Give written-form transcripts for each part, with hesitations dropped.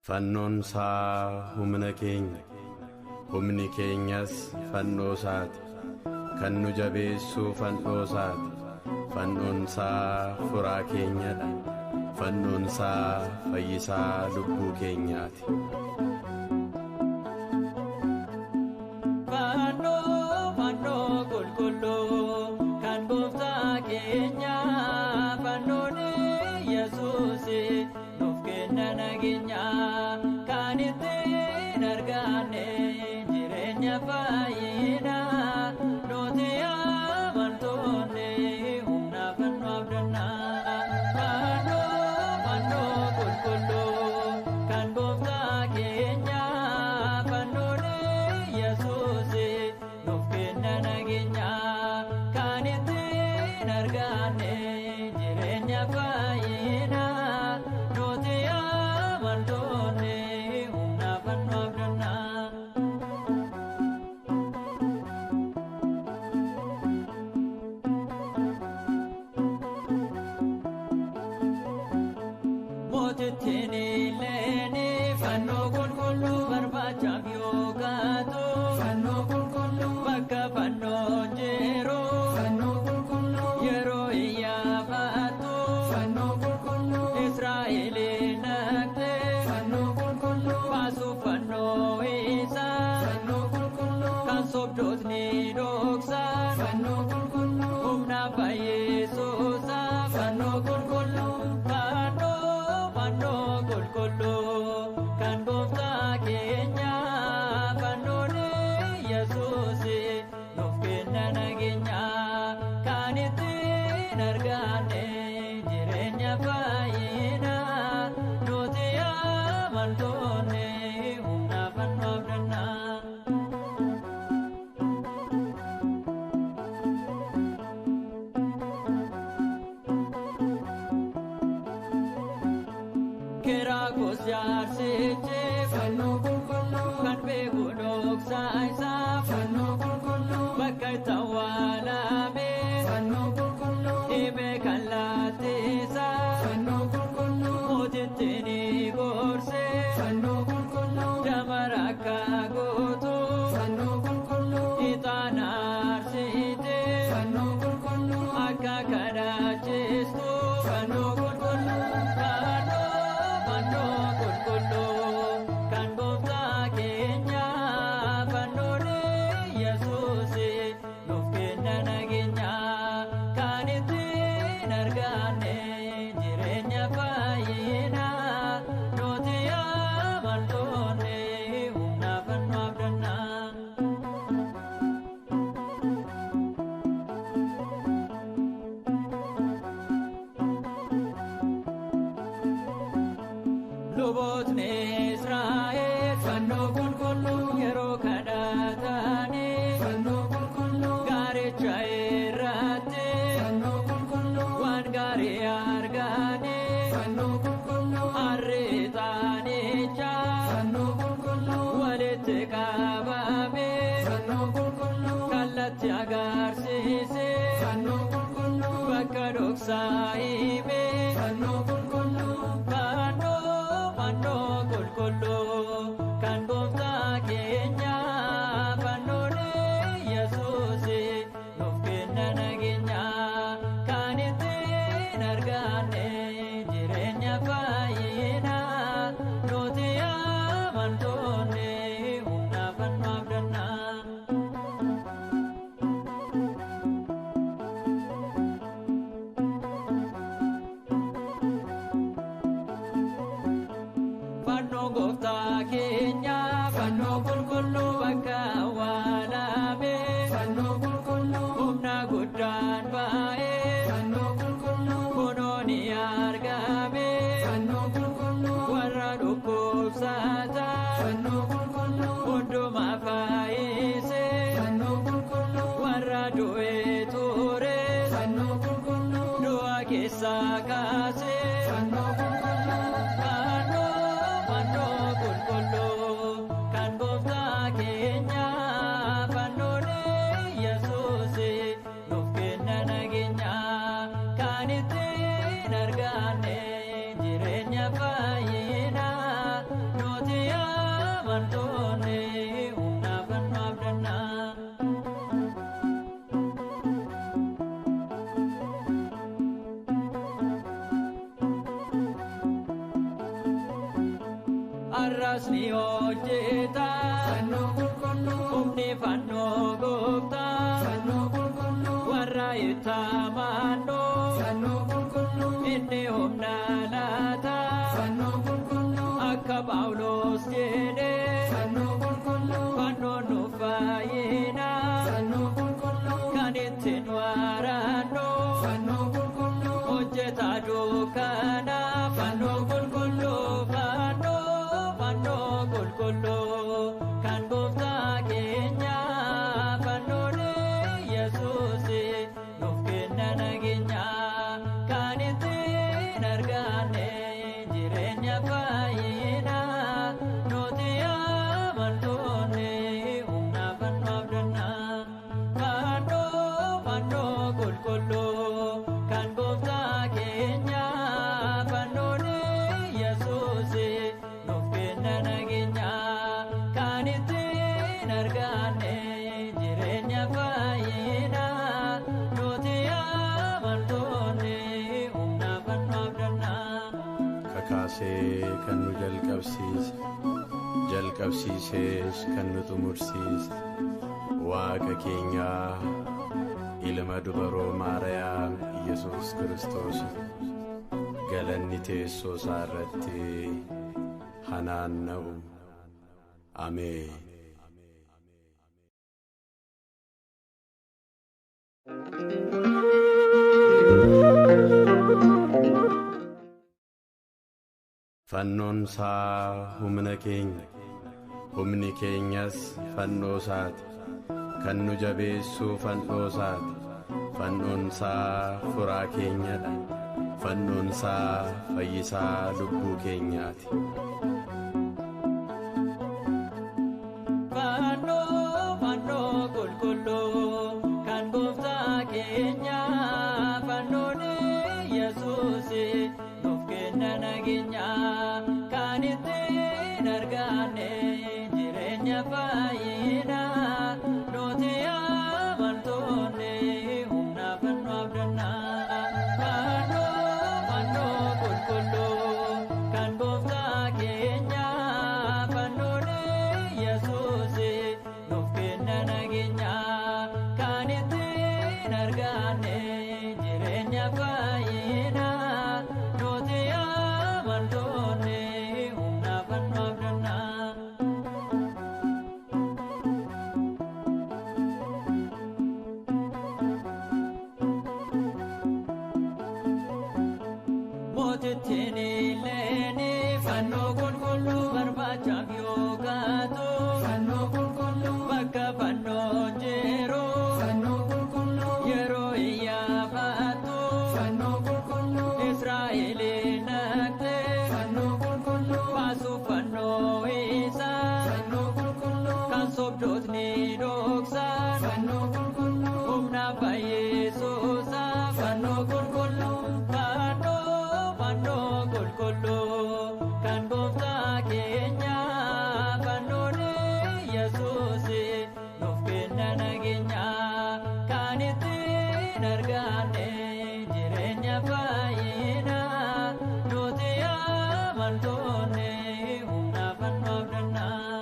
Fannoon isaa humna keenya, humni keenyas fannoo isaati. Kan nu jabeessu fannoo isaati. Fannoon isaa furaa keenyadha. Fannoon isaa fayyisaa lubbuu keenyaati. ni hojjeta fannoo qulqulluu humni fannoo gooftaa fannoo qulqulluu warra ittaamannoo fannoo qulqulluu inni humna laata fannoo qulqulluu akka Phaawulos jedhee fannoo qulqulluu fannoon nu fayyina fannoo qulqulluu kan ittiin waraannoo fannoo qulqulluu hojjetaa dukkana fannoo qulqulluu fannoo qulqulluu kan gooftaa keenya fannoon Yesuus nuuf kenna nageenya kan ittiin arganne jireenya fayyina nuti amantoonni humna fannoo abdannaa fannoo qulqulluu kan gooftaa keenya fannoon Yesuus nuuf kenna nageenya kan ittiin arganne jireenya fayyina nuti amantoonni humna fannoo abdannaa. Kakaasee kan nu jalqabsiisees kan nu xumursiise Waaqa keenyaa ilma dubaroo Maariyaam Yesuus Kiristoos galanni teessoo isaa irratti hanaanna'u. Ameen. Fannoon isaa humna keenya, humni keenyas fannoo isaati. Kan nu jabeessu fannoo isaati. Fannoon isaa furaa keenyadha. Fannoon isaa fayyisaa lubbuu keenyaati. Fannoo qulqulluu kan gooftaa keenya fannoon Yesuus nuuf kenna nageenya kan ittiin arganne jireenya fayyina nuti amantoonni humna fannoo abdannaa fannoo qulqulluu kan gooftaa keenya fannoon Yesuus nuuf kenna nageenya kan ittiin arganne jireenya fayyina nuti amantoonni humna fannoo abdannaa. Mootittiin illee fannoo qulqulluu barbaachaaf yoo gaatu fannoo qulqulluu bakka fannoon jiru fannoo qulqulluu yeroo iyyaafatu fannoo qulqulluu Israa'eliin naqxe fannoo qulqulluu baasuuf fannoo isaa fannoo qulqulluu kan sobdootni dhoksan fannoo qulqulluu humna fayyisuusaa fannoo qulqulluu fannoo qulqulluu kan gooftaa keenya fannoon Yesuus nuuf kenna nageenya kan ittiin arganne jireenya fayyina nuti amantoonni humna fannoo abdannaa.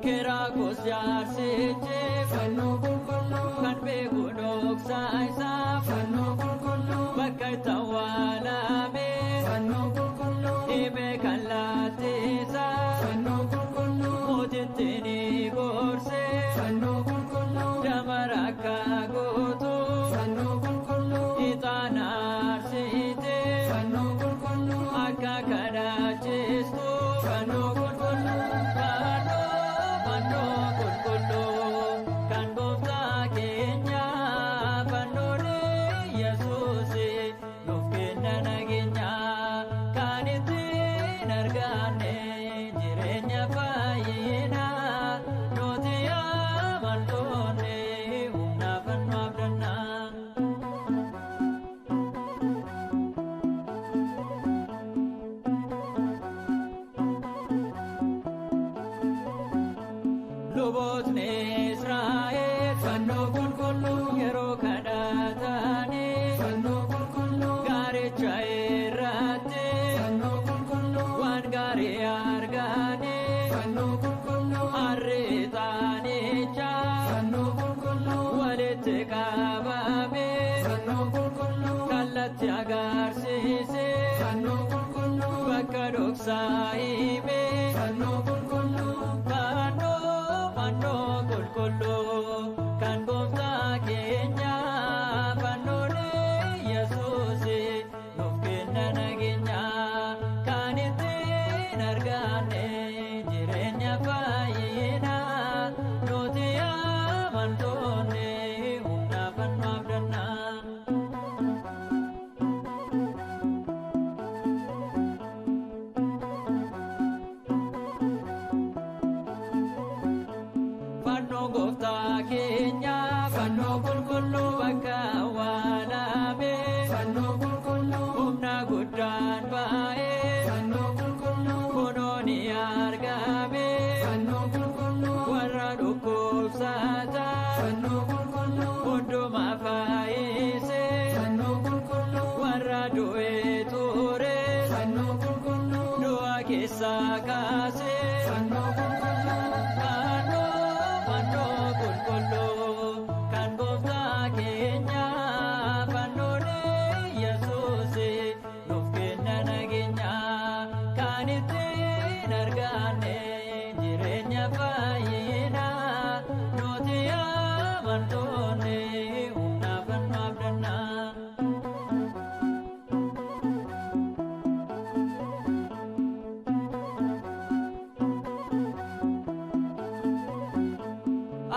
Keraakos jaarsichi fannoo qulqulluu kan beeku dhoksaa isaa fannoo qulqulluu bakka itti awwaalame fannoo qulqulluu dhibee kan laattisaa fannoo qulqulluu mootittiin gorse fannoo qulqulluu damara akka gootu fannoo qulqulluu ixaana aarsite fannoo qulqulluu akka kadhachiistu fannoo qulqulluu fannoo qulqulluu kan gooftaa keenya fannoon Yesuus nuuf kenna nageenya kan ittiin arganne jireenya fayyina nuti amantoonni humna fannoo abdannaa. Lubootni Israa'el fannoo qulqulluu gaarii argane fannoo qulqulluu arriixaanicha fannoo qulqulluu walitti qabame fannoo qulqulluu kallattii agarsiise fannoo qulqulluu bakka dhoksaa hime fannoo qulqulluu fannoo qulqulluu kan gooftaa keenya fannoon Yesuus nuuf kenna nageenya kan ittiin arganne jireenya fayyina nuti amantoonni humna fannoo abdannaa. Fannoo gooftaa keenya fannoo qulqulluu bakka awwaalame fannoo qulqulluu humna guddaan baay'ee fannoo qulqulluu kunoo ni argame fannoo qulqulluu warra dhukkubsatan fannoo qulqulluu hundumaa fayyise fannoo qulqulluu warra du'e ture fannoo qulqulluu du'a keessaa kaase fannoo qulqulluu kan gooftaa keenya fannoon Yesuus nuuf kenna nageenya kan ittiin arganne jireenya fayyina nuti amantoonni humna fannoo abdannaa.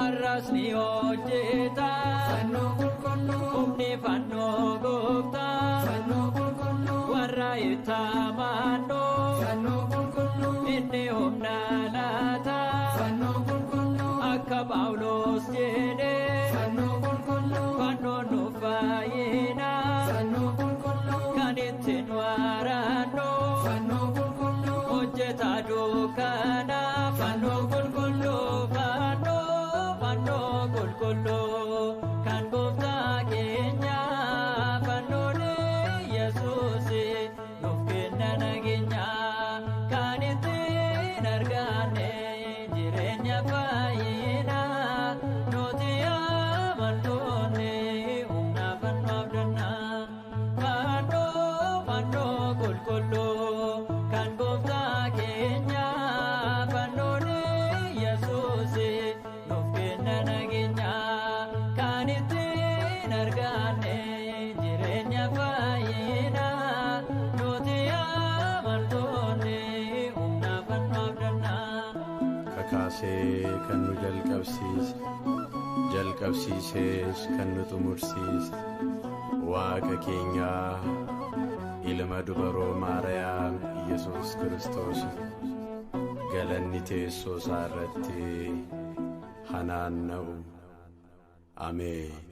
Arrasni hojjeta fannoo qulqulluu humni fannoo gooftaa fannoo qulqulluu warra itti amanu fannoo qulqulluu inni humna laata fannoo qulqulluu akka Phaawulos jedhe fannoo qulqulluu fannoon nuuf fayyina fannoo qulqulluu kan ittiin waraannu fannoo qulqulluu hojjeta dukkana fannoo qulqulluu fannoo qulqulluu kan gooftaa keenya fannoon Yesuus nuuf kenna nageenya kan ittiin arganne jireenya fayyina nuti amantoonni humna fannoo abdannaa. Fannoo qulqulluu kan gooftaa keenya fannoon Yesuus nuuf kenna nageenya kan ittiin arganne jireenya fayyina nuti amantoonni humna fannoo abdannaa. Kakaasee kan nu jalqabsiisees kan nu xumursiise Waaqa keenya ilma dubaroo Maariyaam Yesuus Kiristoos galanni teessoo isaa irratti haa naanna'u. Ameen.